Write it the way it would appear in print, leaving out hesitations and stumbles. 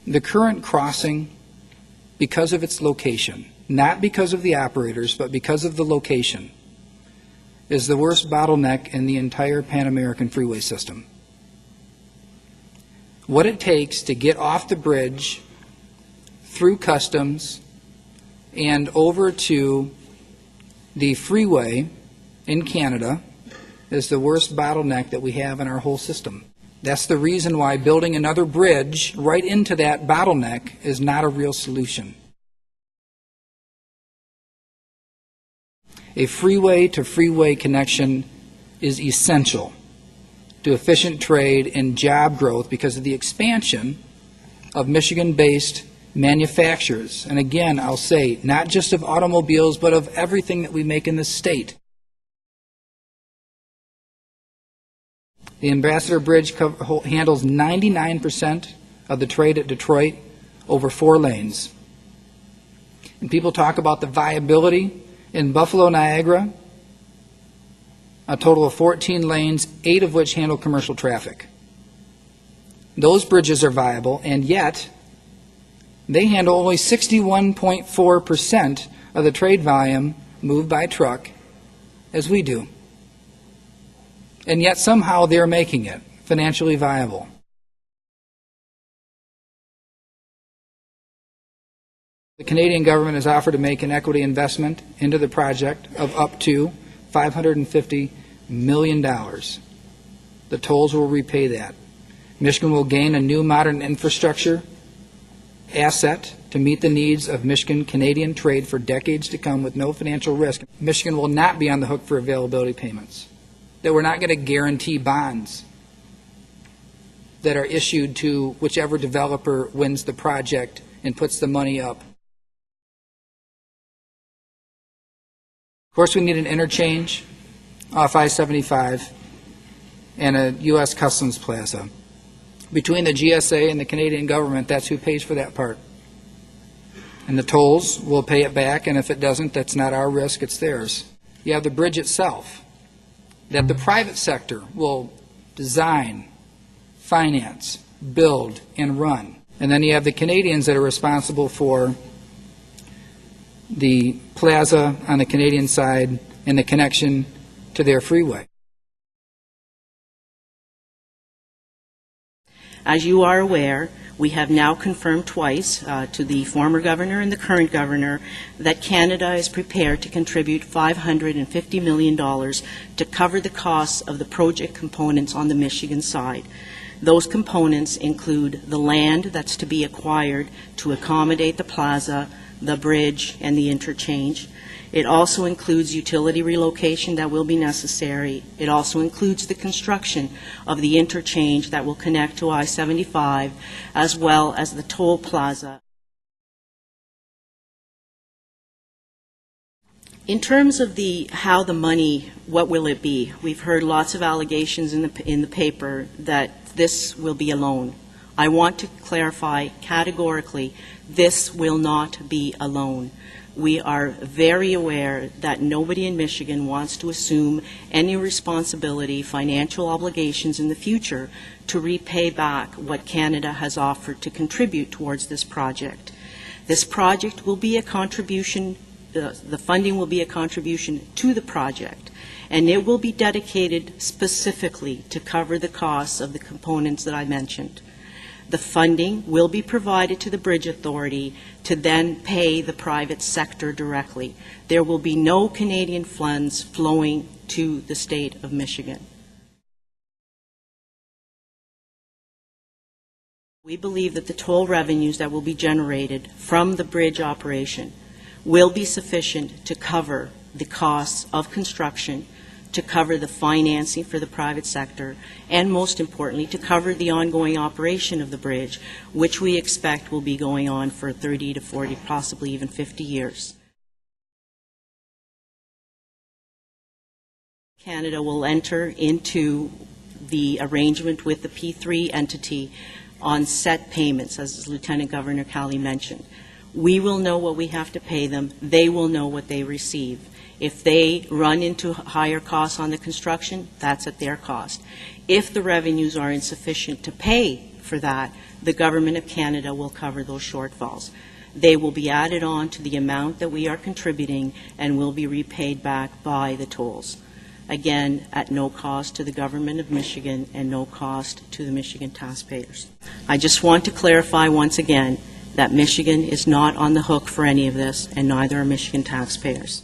The current crossing, because of its location, not because of the operators, but because of the location, is the worst bottleneck in the entire Pan American freeway system. What it takes to get off the bridge, through customs, and over to the freeway in Canada is the worst bottleneck that we have in our whole system. That's the reason why building another bridge right into that bottleneck is not a real solution. A freeway-to-freeway connection is essential to efficient trade and job growth because of the expansion of Michigan-based manufacturers. And again, I'll say, not just of automobiles, but of everything that we make in this state. The Ambassador Bridge handles 99% of the trade at Detroit over 4 lanes. And people talk about the viability in Buffalo, Niagara, a total of 14 lanes, 8 of which handle commercial traffic. Those bridges are viable, and yet they handle only 61.4% of the trade volume moved by truck as we do. And yet somehow they're making it financially viable. The Canadian government has offered to make an equity investment into the project of up to $550 million. The tolls will repay that. Michigan will gain a new modern infrastructure asset to meet the needs of Michigan-Canadian trade for decades to come with no financial risk. Michigan will not be on the hook for availability payments. That we're not going to guarantee bonds that are issued to whichever developer wins the project and puts the money up. Of course, we need an interchange off I-75 and a U.S. Customs Plaza. Between the GSA and the Canadian government, that's who pays for that part. And the tolls will pay it back, and if it doesn't, that's not our risk, it's theirs. You have the bridge itself that the private sector will design, finance, build, and run. And then you have the Canadians that are responsible for the plaza on the Canadian side and the connection to their freeway. As you are aware, we have now confirmed twice to the former governor and the current governor that Canada is prepared to contribute $550 million to cover the costs of the project components on the Michigan side. Those components include the land that's to be acquired to accommodate the plaza, the bridge, and the interchange. It also includes utility relocation that will be necessary. It also includes the construction of the interchange that will connect to I-75, as well as the toll plaza. In terms of how the money, what will it be? We've heard lots of allegations in the paper that this will be a loan. I want to clarify categorically, this will not be a loan. We are very aware that nobody in Michigan wants to assume any responsibility, financial obligations in the future to repay back what Canada has offered to contribute towards this project. This project will be a contribution, the funding will be a contribution to the project, and it will be dedicated specifically to cover the costs of the components that I mentioned. The funding will be provided to the Bridge Authority to then pay the private sector directly. There will be no Canadian funds flowing to the state of Michigan. We believe that the toll revenues that will be generated from the bridge operation will be sufficient to cover the costs of construction, to cover the financing for the private sector, and most importantly, to cover the ongoing operation of the bridge, which we expect will be going on for 30 to 40, possibly even 50 years. Canada will enter into the arrangement with the P3 entity on set payments, as Lieutenant Governor Calley mentioned. We will know what we have to pay them. They will know what they receive. If they run into higher costs on the construction, that's at their cost. If the revenues are insufficient to pay for that, the Government of Canada will cover those shortfalls. They will be added on to the amount that we are contributing and will be repaid back by the tolls. Again, at no cost to the Government of Michigan and no cost to the Michigan taxpayers. I just want to clarify once again that Michigan is not on the hook for any of this, and neither are Michigan taxpayers.